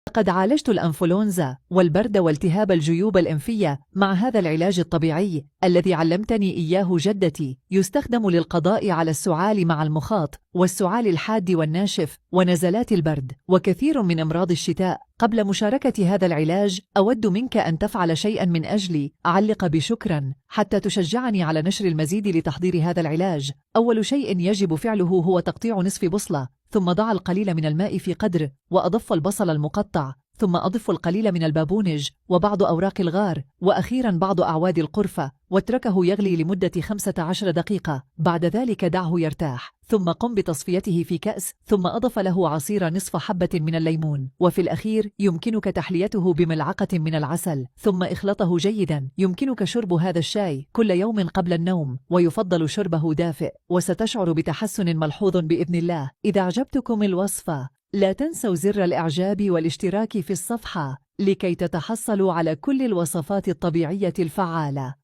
قد عالجت الأنفلونزا والبرد والتهاب الجيوب الأنفية مع هذا العلاج الطبيعي الذي علمتني إياه جدتي. يستخدم للقضاء على السعال مع المخاط والسعال الحاد والناشف ونزلات البرد وكثير من أمراض الشتاء. قبل مشاركة هذا العلاج أود منك أن تفعل شيئا من أجلي. علق بشكرا حتى تشجعني على نشر المزيد لتحضير هذا العلاج. أول شيء يجب فعله هو تقطيع نصف بصلة، ثم ضع القليل من الماء في قدر وأضف البصل المقطع، ثم أضف القليل من البابونج وبعض أوراق الغار وأخيرا بعض أعواد القرفة، واتركه يغلي لمدة 15 دقيقة. بعد ذلك دعه يرتاح، ثم قم بتصفيته في كأس، ثم أضف له عصير نصف حبة من الليمون، وفي الأخير يمكنك تحليته بملعقة من العسل، ثم اخلطه جيدا. يمكنك شرب هذا الشاي كل يوم قبل النوم، ويفضل شربه دافئ، وستشعر بتحسن ملحوظ بإذن الله. إذا أعجبتكم الوصفة لا تنسوا زر الإعجاب والاشتراك في الصفحة لكي تتحصلوا على كل الوصفات الطبيعية الفعالة.